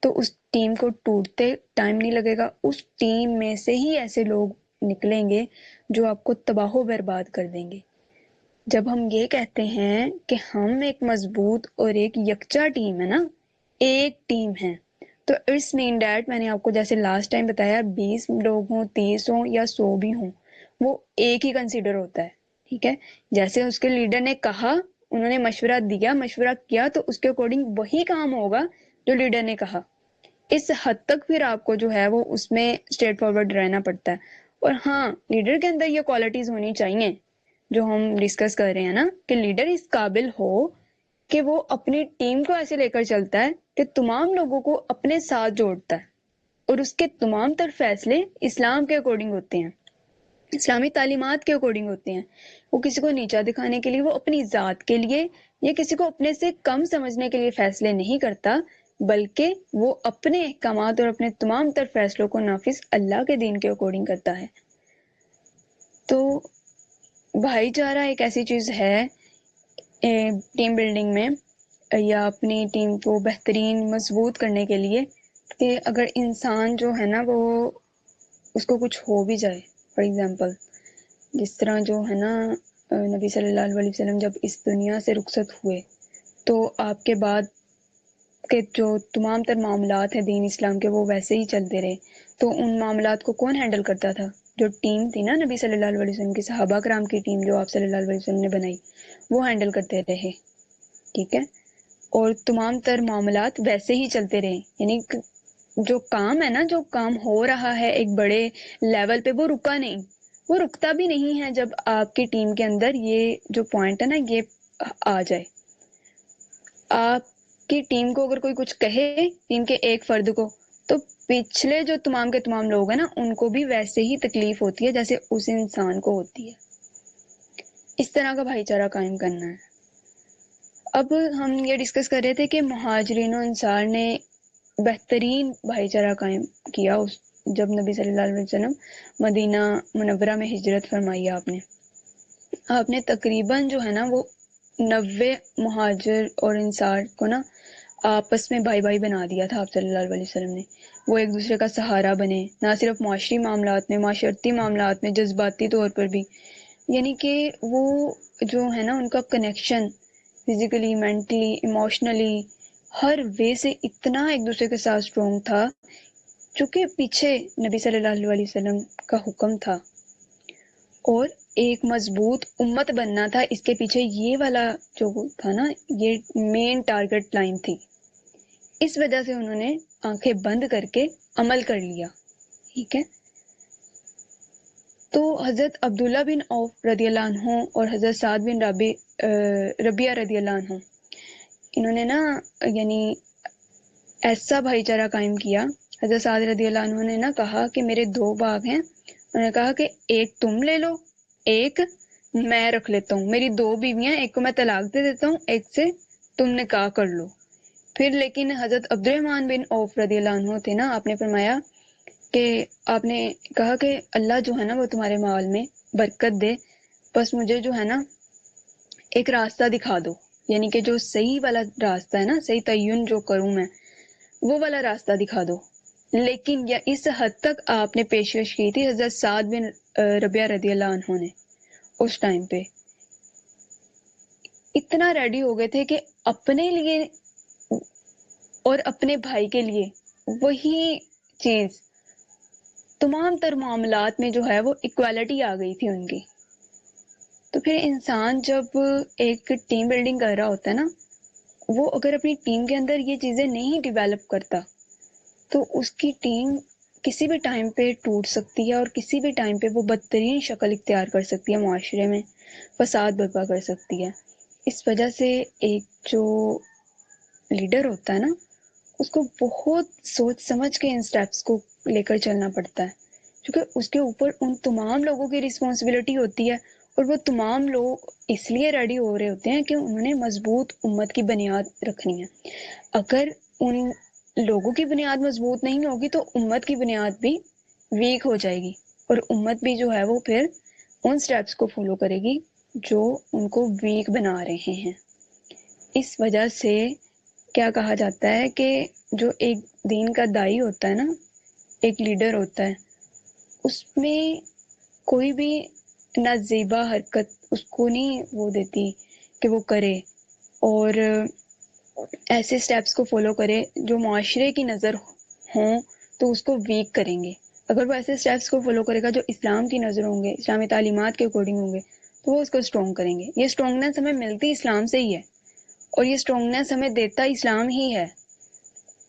تو اس ٹیم کو ٹوٹتے ٹائم نہیں لگے گا، اس ٹیم میں سے ہی ایسے لوگ نکلیں گے جو آپ کو تباہ و برباد کر دیں گے۔ جب ہم یہ کہتے ہیں کہ ہم ایک مضبوط اور ایک یکجا ٹیم ہے نا، ایک ٹیم ہے، تو اٹس مین ڈیٹ، میں نے آپ کو جیسے لاسٹ ٹائم بتایا 20 لوگ ہوں، 30 ہوں یا 100 بھی ہوں، وہ ایک ہی کنسیڈر ہوتا ہے، ٹھیک ہے۔ جیسے اس کے لیڈر نے کہا، انہوں نے مشورہ دیا، مشورہ کیا، تو اس کے اکارڈنگ وہی کام ہوگا جو لیڈر نے کہا۔ اس حد تک پھر آپ کو جو ہے وہ اس میں اسٹریٹ فارورڈ رہنا پڑتا ہے۔ اور ہاں، لیڈر کے اندر یہ کوالٹیز ہونی چاہیے جو ہم ڈسکس کر رہے ہیں نا، کہ لیڈر اس قابل ہو کہ وہ اپنی ٹیم کو ایسے لے کر چلتا ہے کہ تمام لوگوں کو اپنے ساتھ جوڑتا ہے، اور اس کے تمام تر فیصلے اسلام کے اکارڈنگ ہوتے ہیں، اسلامی تعلیمات کے اکارڈنگ ہوتے ہیں۔ وہ کسی کو نیچا دکھانے کے لیے، وہ اپنی ذات کے لیے یا کسی کو اپنے سے کم سمجھنے کے لیے فیصلے نہیں کرتا، بلکہ وہ اپنے احکامات اور اپنے تمام تر فیصلوں کو نافذ اللہ کے دین کے اکارڈنگ کرتا ہے۔ تو بھائی چارہ ایک ایسی چیز ہے ٹیم بلڈنگ میں یا اپنی ٹیم کو بہترین مضبوط کرنے کے لیے، کہ اگر انسان جو ہے نا وہ اس کو کچھ ہو بھی جائے، فار ایگزامپل جس طرح جو ہے نا نبی صلی اللہ علیہ وسلم جب اس دنیا سے رخصت ہوئے تو آپ کے بعد کے جو تمام تر معاملات ہیں دین اسلام کے وہ ویسے ہی چلتے رہے، تو ان معاملات کو کون ہینڈل کرتا تھا؟ جو ٹیم تھی نا نبی صلی اللہ علیہ وسلم کی، صحابہ کرام کی ٹیم جو آپ صلی اللہ علیہ وسلم نے بنائی، وہ ہینڈل کرتے رہے، ٹھیک ہے، اور تمام تر معاملات ویسے ہی چلتے رہے، یعنی جو کام ہے نا، جو کام ہو رہا ہے ایک بڑے لیول پہ، وہ رکا نہیں، وہ رکتا بھی نہیں ہے جب آپ کی ٹیم کے اندر یہ جو پوائنٹ ہے نا یہ آ جائے۔ آپ کی ٹیم کو اگر کوئی کچھ کہے، ٹیم کے ایک فرد کو، تو پچھلے جو تمام کے تمام لوگ ہیں نا ان کو بھی ویسے ہی تکلیف ہوتی ہے جیسے اس انسان کو ہوتی ہے۔ اس طرح کا بھائی چارہ قائم کرنا ہے۔ اب ہم یہ ڈسکس کر رہے تھے کہ مہاجرین و انصار نے بہترین بھائی چارہ قائم کیا جب نبی صلی اللہ علیہ وسلم مدینہ منورہ میں ہجرت فرمائی۔ آپ نے تقریباً جو ہے نا وہ 90 مہاجر اور انصار کو نا آپس میں بھائی بھائی بنا دیا تھا آپ صلی اللہ علیہ وسلم نے۔ وہ ایک دوسرے کا سہارا بنے، نہ صرف معاشری معاملات میں، معاشرتی معاملات میں، جذباتی طور پر بھی، یعنی کہ وہ جو ہے نا ان کا کنیکشن فزیکلی، مینٹلی، ایموشنلی، ہر وے سے اتنا ایک دوسرے کے ساتھ اسٹرانگ تھا، چونکہ پیچھے نبی صلی اللہ علیہ وسلم کا حکم تھا اور ایک مضبوط امت بننا تھا، اس کے پیچھے یہ والا جو تھا نا یہ مین ٹارگٹ لائن تھی۔ اس وجہ سے انہوں نے آنکھیں بند کر کے عمل کر لیا، ٹھیک ہے۔ تو حضرت عبداللہ بن عوف رضی اللہ عنہ اور حضرت سعد بن ربیہ رضی اللہ عنہ، انہوں نے نا یعنی ایسا بھائی چارہ قائم کیا. حضرت سعد رضی اللہ عنہ نے نا کہا کہ میرے 2 باغ ہیں، انہوں نے کہا کہ ایک تم لے لو، ایک میں رکھ لیتا ہوں، میری 2 بیویاں، ایک کو میں طلاق دے دیتا ہوں، ایک سے تم نکاح کر لو. پھر لیکن حضرت عبد الرحمن بن عوف رضی اللہ عنہ تھے نا، آپ نے فرمایا کہ آپ نے کہا کہ اللہ جو ہے نا وہ تمہارے مال میں برکت دے، بس مجھے جو ہے نا ایک راستہ دکھا دو، یعنی کہ جو صحیح والا راستہ ہے نا، صحیح تعین جو کروں میں، وہ والا راستہ دکھا دو. لیکن یا اس حد تک آپ نے پیشکش کی تھی حضرت سعد بن ربیہ رضی اللہ عنہ نے. اس ٹائم پہ اتنا ریڈی ہو گئے تھے کہ اپنے لیے اور اپنے بھائی کے لیے وہی چیز، تمام تر معاملات میں جو ہے وہ ایکوالٹی آ گئی تھی ان کی. تو پھر انسان جب ایک ٹیم بلڈنگ کر رہا ہوتا ہے نا، وہ اگر اپنی ٹیم کے اندر یہ چیزیں نہیں ڈیویلپ کرتا تو اس کی ٹیم کسی بھی ٹائم پہ ٹوٹ سکتی ہے، اور کسی بھی ٹائم پہ وہ بدترین شکل اختیار کر سکتی ہے، معاشرے میں فساد برپا کر سکتی ہے. اس وجہ سے ایک جو لیڈر ہوتا ہے نا، اس کو بہت سوچ سمجھ کے ان سٹیپس کو لے کر چلنا پڑتا ہے، کیونکہ اس کے اوپر ان تمام لوگوں کی رسپانسبلٹی ہوتی ہے، اور وہ تمام لوگ اس لیے ریڈی ہو رہے ہوتے ہیں کہ انہوں نے مضبوط امت کی بنیاد رکھنی ہے. اگر ان لوگوں کی بنیاد مضبوط نہیں ہوگی تو امت کی بنیاد بھی ویک ہو جائے گی، اور امت بھی جو ہے وہ پھر ان سٹیپس کو فالو کرے گی جو ان کو ویک بنا رہے ہیں. اس وجہ سے کیا کہا جاتا ہے کہ جو ایک دین کا دائی ہوتا ہے نا، ایک لیڈر ہوتا ہے، اس میں کوئی بھی نازیبا حرکت اس کو نہیں وہ دیتی کہ وہ کرے، اور ایسے سٹیپس کو فالو کرے جو معاشرے کی نظر ہوں تو اس کو ویک کریں گے. اگر وہ ایسے سٹیپس کو فالو کرے گا جو اسلام کی نظر ہوں گے، اسلامی تعلیمات کے اکارڈنگ ہوں گے، تو وہ اس کو اسٹرانگ کریں گے. یہ اسٹرانگنیس ہمیں ملتی اسلام سے ہی ہے، اور یہ اسٹرانگنیس ہمیں دیتا اسلام ہی ہے،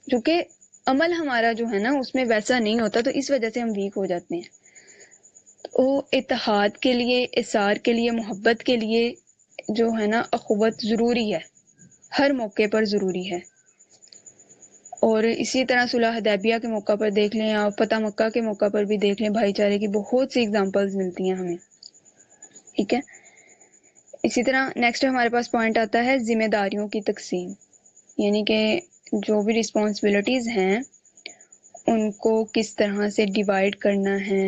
کیونکہ عمل ہمارا جو ہے نا اس میں ویسا نہیں ہوتا، تو اس وجہ سے ہم ویک ہو جاتے ہیں. تو اتحاد کے لیے، اثار کے لیے، محبت کے لیے جو ہے نا اخوت ضروری ہے، ہر موقع پر ضروری ہے. اور اسی طرح صلح حدیبیہ کے موقع پر دیکھ لیں، آپ فتح مکہ کے موقع پر بھی دیکھ لیں، بھائی چارے کی بہت سی اگزامپلز ملتی ہیں ہمیں. ٹھیک ہے. اسی طرح نیکسٹ ہمارے پاس پوائنٹ آتا ہے ذمہ داریوں کی تقسیم، یعنی کہ جو بھی رسپانسبلٹیز ہیں ان کو کس طرح سے ڈیوائڈ کرنا ہے،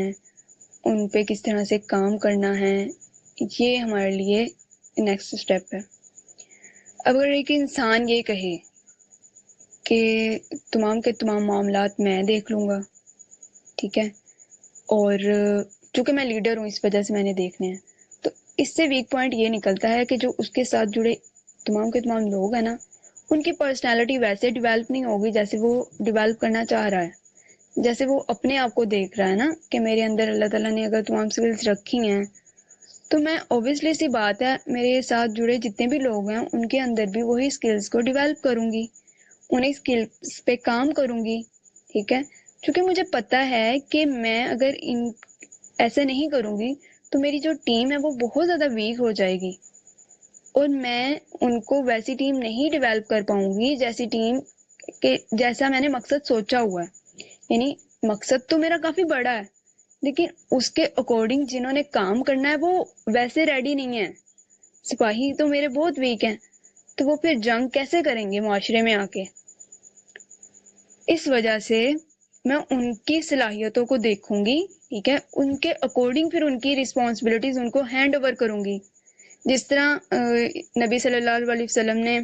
ان پہ کس طرح سے کام کرنا ہے، یہ ہمارے لیے نیکسٹ اسٹیپ ہے. اگر ایک انسان یہ کہے کہ تمام کے تمام معاملات میں دیکھ لوں گا، ٹھیک ہے، اور چونکہ میں لیڈر ہوں اس وجہ سے میں نے دیکھنے ہیں، تو اس سے ویک پوائنٹ یہ نکلتا ہے کہ جو اس کے ساتھ جڑے تمام کے تمام لوگ ہیں نا، ان کی پرسنالٹی ویسے ڈیولپ نہیں ہوگی جیسے وہ ڈیولپ کرنا چاہ رہا ہے. جیسے وہ اپنے آپ کو دیکھ رہا ہے نا کہ میرے اندر اللہ تعالیٰ نے اگر تمام سکلز رکھی ہیں تو میں اوبیسلی سی بات ہے میرے ساتھ جڑے جتنے بھی لوگ ہیں ان کے اندر بھی وہی سکلز کو ڈیولپ کروں گی، انہیں سکلز پہ کام کروں گی. ٹھیک ہے. کیونکہ مجھے پتا ہے کہ میں اگر ایسے نہیں کروں گی تو میری جو ٹیم ہے وہ بہت زیادہ ویک ہو جائے گی، اور میں ان کو ویسی ٹیم نہیں ڈیولپ کر پاؤں گی جیسی ٹیم کہ جیسا میں نے مقصد سوچا ہوا ہے. یعنی مقصد تو میرا کافی بڑا ہے، لیکن اس کے اکارڈنگ جنہوں نے کام کرنا ہے وہ ویسے ریڈی نہیں ہے. سپاہی تو میرے بہت ویک ہیں، تو وہ پھر جنگ کیسے کریں گے معاشرے میں آ کے. اس وجہ سے میں ان کی صلاحیتوں کو دیکھوں گی، ٹھیک ہے، ان کے اکارڈنگ پھر ان کی رسپانسبلٹیز ان کو ہینڈ اوور کروں گی. جس طرح نبی صلی اللہ علیہ وسلم نے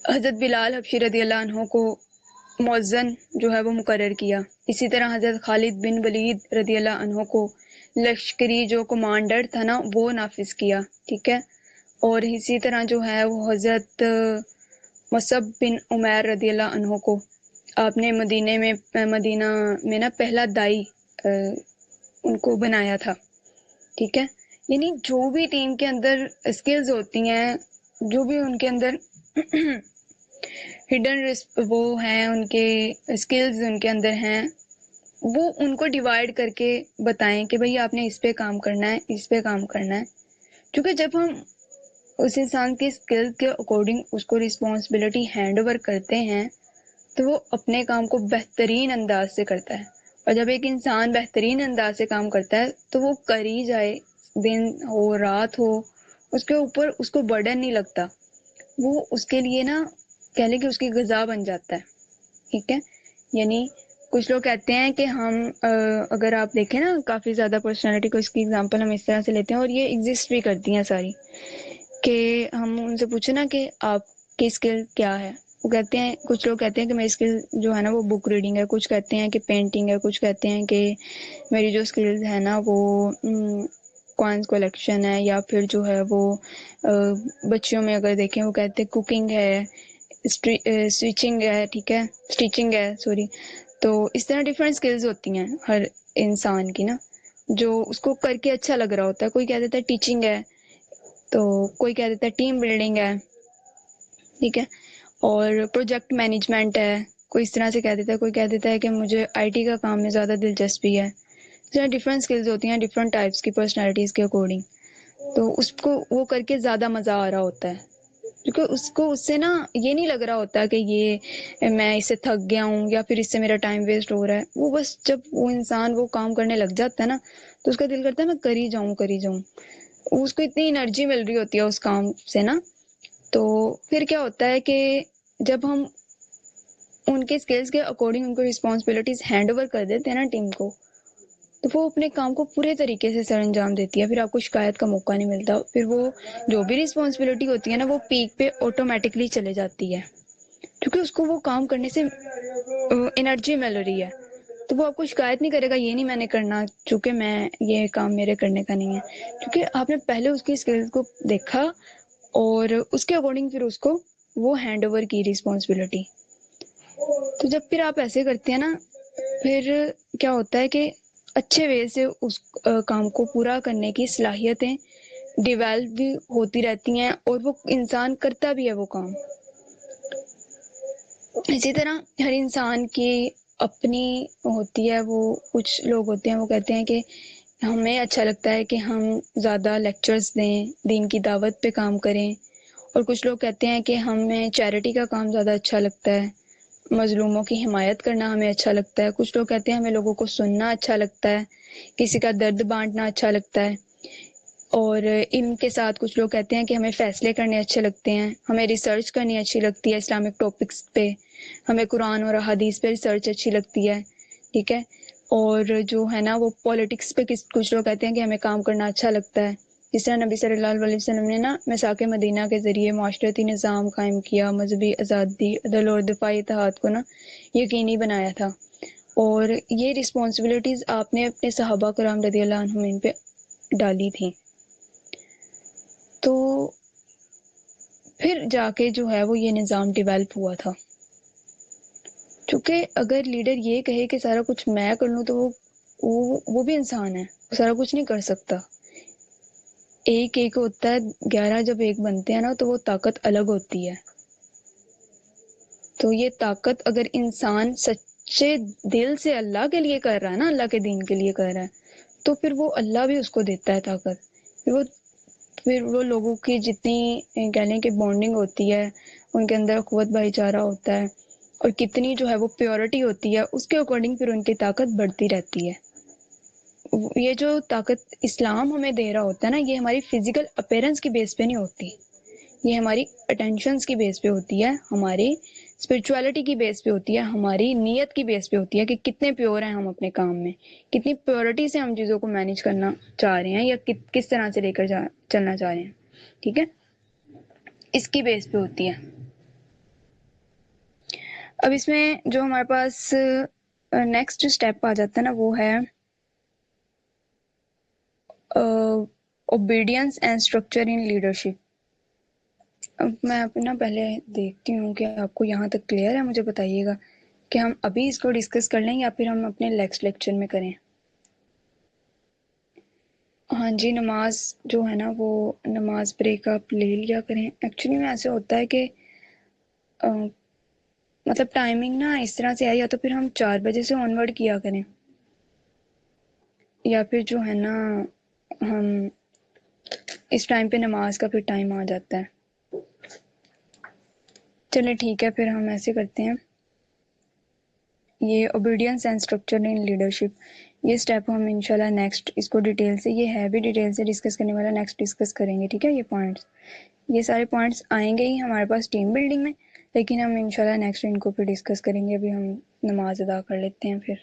حضرت بلال حبشی رضی اللہ عنہ کو مؤذن جو ہے وہ مقرر کیا، اسی طرح حضرت خالد بن ولید رضی اللہ عنہ کو لشکری جو کمانڈر تھا نا وہ نافذ کیا. ٹھیک ہے. اور اسی طرح جو ہے وہ حضرت مصعب بن عمیر رضی اللہ عنہ کو آپ نے مدینہ میں نا پہلا دائی ان کو بنایا تھا. ٹھیک ہے. یعنی جو بھی ٹیم کے اندر اسکلز ہوتی ہیں، جو بھی ان کے اندر ہڈن وہ ہیں، ان کے اسکلز ان کے اندر ہیں، وہ ان کو ڈیوائڈ کر کے بتائیں کہ بھئی آپ نے اس پہ کام کرنا ہے، اس پہ کام کرنا ہے. کیونکہ جب ہم اس انسان کی اسکل کے اکارڈنگ اس کو رسپانسبلٹی ہینڈ اوور کرتے ہیں تو وہ اپنے کام کو بہترین انداز سے کرتا ہے. اور جب ایک انسان بہترین انداز سے کام کرتا ہے تو وہ کر ہی جائے، دن ہو رات ہو، اس کے اوپر اس کو برڈن نہیں لگتا. وہ اس کے لیے نا کہہ لیں کہ اس کی غذا بن جاتا ہے. ٹھیک ہے، یعنی کچھ لوگ کہتے ہیں کہ ہم اگر آپ دیکھیں نا کافی زیادہ پرسنالٹی کو، اس کی ایگزامپل ہم اس طرح سے لیتے ہیں اور یہ ایگزسٹ بھی کرتی ہیں ساری، کہ ہم ان سے پوچھیں نا کہ آپ کی اسکل کیا ہے. وہ کہتے ہیں، کچھ لوگ کہتے ہیں کہ میری اسکل جو ہے نا وہ بک ریڈنگ ہے، کچھ کہتے ہیں کہ پینٹنگ ہے، کچھ کہتے ہیں کہ میری جو اسکلز ہے نا وہ کوائنس کلیکشن ہے، یا پھر جو ہے وہ بچیوں میں اگر دیکھیں وہ کہتے ہیں کوکنگ ہے، سٹیچنگ ہے، ٹھیک ہے، اسٹیچنگ ہے سوری. تو اس طرح ڈفرینٹ اسکلز ہوتی ہیں ہر انسان کی نا، جو اس کو کر کے اچھا لگ رہا ہوتا ہے. کوئی کہہ دیتا ہے ٹیچنگ ہے، تو کوئی کہہ دیتا ہے ٹیم بلڈنگ ہے، ٹھیک ہے، اور پروجیکٹ مینجمنٹ ہے. کوئی اس طرح سے کہہ دیتا ہے، کوئی کہہ دیتا ہے کہ مجھے آئی ٹی کا کام میں زیادہ دلچسپی ہے. اس طرح ڈفرینٹ اسکلز ہوتی ہیں ڈفرینٹ ٹائپس کی پرسنالٹیز کے اکارڈنگ. تو اس کو وہ کر کے زیادہ مزہ آ رہا ہوتا ہے، کیونکہ اس کو اس سے نا یہ نہیں لگ رہا ہوتا کہ یہ میں اس سے تھک گیا ہوں یا پھر اس سے میرا ٹائم ویسٹ ہو رہا ہے. وہ بس جب وہ انسان وہ کام کرنے لگ جاتا ہے نا تو اس کا دل کرتا ہے میں کر ہی جاؤں کر ہی جاؤں. اس کو اتنی انرجی مل رہی ہوتی ہے اس کام سے نا. تو پھر کیا ہوتا ہے کہ جب ہم ان کے اسکلز کے اکارڈنگ ان کو رسپانسبلٹیز ہینڈ اوور کر دیتے ہیں نا ٹیم کو، تو وہ اپنے کام کو پورے طریقے سے سر انجام دیتی ہے. پھر آپ کو شکایت کا موقع نہیں ملتا. پھر وہ جو بھی رسپانسبلٹی ہوتی ہے نا وہ پیک پہ آٹومیٹکلی چلے جاتی ہے، کیونکہ اس کو وہ کام کرنے سے انرجی مل رہی ہے. تو وہ آپ کو شکایت نہیں کرے گا یہ نہیں میں نے کرنا چونکہ میں یہ کام میرے کرنے کا نہیں ہے، کیونکہ آپ نے پہلے اس کی اسکلز کو دیکھا اور اس کے اکارڈنگ پھر اس کو وہ ہینڈ اوور کی رسپانسبلٹی. تو جب پھر آپ ایسے کرتے ہیں نا پھر کیا ہوتا ہے کہ اچھے وے سے اس کام کو پورا کرنے کی صلاحیتیں ڈیویلپ بھی ہوتی رہتی ہیں اور وہ انسان کرتا بھی ہے وہ کام. اسی طرح ہر انسان کی اپنی ہوتی ہے، وہ کچھ لوگ ہوتے ہیں وہ کہتے ہیں کہ ہمیں اچھا لگتا ہے کہ ہم زیادہ لیکچرز دیں، دین کی دعوت پہ کام کریں. اور کچھ لوگ کہتے ہیں کہ ہمیں چیریٹی کا کام زیادہ اچھا لگتا ہے، مظلوموں کی حمایت کرنا ہمیں اچھا لگتا ہے. کچھ لوگ کہتے ہیں ہمیں لوگوں کو سننا اچھا لگتا ہے، کسی کا درد بانٹنا اچھا لگتا ہے. اور ان کے ساتھ کچھ لوگ کہتے ہیں کہ ہمیں فیصلے کرنے اچھے لگتے ہیں، ہمیں ریسرچ کرنی اچھی لگتی ہے اسلامک ٹاپکس پہ، ہمیں قرآن اور احادیث پہ ریسرچ اچھی لگتی ہے. ٹھیک ہے، اور جو ہے نا وہ پالیٹکس پہ کچھ لوگ کہتے ہیں کہ ہمیں کام کرنا اچھا لگتا ہے. جس طرح نبی صلی اللہ علیہ وسلم نے نا میثاق مدینہ کے ذریعے معاشرتی نظام قائم کیا، مذہبی آزادی، عدل اور دفاعی اتحاد کو نا یقینی بنایا تھا. اور یہ رسپانسبلٹیز آپ نے اپنے صحابہ کرام رضی اللہ عنہم پہ ڈالی تھی. تو پھر جا کے جو ہے وہ یہ نظام ڈیولپ ہوا تھا. کیونکہ اگر لیڈر یہ کہے کہ سارا کچھ میں کر لوں تو وہ بھی انسان ہے، وہ سارا کچھ نہیں کر سکتا. ایک ایک ہوتا ہے، 11 جب ایک بنتے ہیں نا تو وہ طاقت الگ ہوتی ہے. تو یہ طاقت اگر انسان سچے دل سے اللہ کے لیے کر رہا ہے نا، اللہ کے دین کے لیے کر رہا ہے، تو پھر وہ اللہ بھی اس کو دیتا ہے طاقت. پھر وہ لوگوں کی جتنی کہہ لیں کہ بانڈنگ ہوتی ہے، ان کے اندر قوت بھائی چارہ ہوتا ہے اور کتنی جو ہے وہ پیورٹی ہوتی ہے، اس کے اکارڈنگ پھر ان کی طاقت بڑھتی رہتی ہے. یہ جو طاقت اسلام ہمیں دے رہا ہوتا ہے نا، یہ ہماری فزیکل اپیرنس کی بیس پہ نہیں ہوتی، یہ ہماری اٹینشنس کی بیس پہ ہوتی ہے، ہماری اسپرچولیٹی کی بیس پہ ہوتی ہے، ہماری نیت کی بیس پہ ہوتی ہے کہ کتنے پیور ہیں ہم اپنے کام میں، کتنی پیورٹی سے ہم چیزوں کو مینیج کرنا چاہ رہے ہیں یا کس طرح سے لے کر چلنا چاہ رہے ہیں. ٹھیک ہے، اس کی بیس پہ ہوتی ہے. اب اس میں جو ہمارے پاس نیکسٹ اسٹیپ آ جاتا ہے نا وہ ہے obedience and structure in leadership. اب میں اپنا پہلے دیکھتی ہوں کہ آپ کو یہاں تک کلیئر ہے. مجھے بتائیے گا کہ ہم ابھی اس کو ڈسکس کر لیں یا پھر ہم اپنے نیکسٹ لیکچر میں کریں. ہاں جی، نماز جو ہے نا وہ نماز بریک اپ لے لیا کریں. ایکچولی میں ایسے ہوتا ہے کہ مطلب ٹائمنگ نا اس طرح سے ہے، یا تو پھر ہم 4 بجے سے آن ورڈ کیا کریں یا پھر جو ہے نا ہم اس ٹائم پہ نماز کا پھر ٹائم آ جاتا ہے. چلے ٹھیک ہے، پھر ہم ایسے کرتے ہیں. یہ obedience and structure in leadership, یہ اسٹیپ ہم انشاءاللہ نیکسٹ اس کو ڈیٹیل سے، یہ ہے بھی ڈیٹیل سے ڈسکس کرنے والا، نیکسٹ ڈسکس کریں گے. ٹھیک ہے، یہ پوائنٹس، یہ سارے پوائنٹس آئیں گے ہی ہمارے پاس ٹیم بلڈنگ میں، لیکن ہم انشاءاللہ نیکسٹ ان کو پھر ڈسکس کریں گے. ابھی ہم نماز ادا کر لیتے ہیں، پھر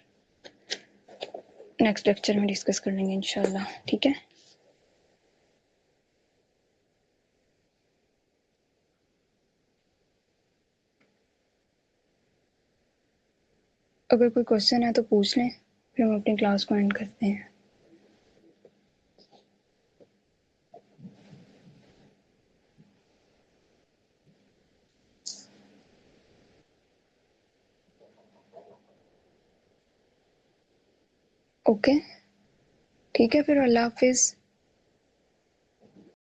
نیکسٹ لیکچر میں ڈسکس کر لیں گے انشاءاللہ. ٹھیک ہے. اگر کوئی کوشچن ہے تو پوچھ لیں، پھر ہم اپنی کلاس کو اینڈ کرتے ہیں. اوکے ٹھیک ہے، پھر اللہ حافظ.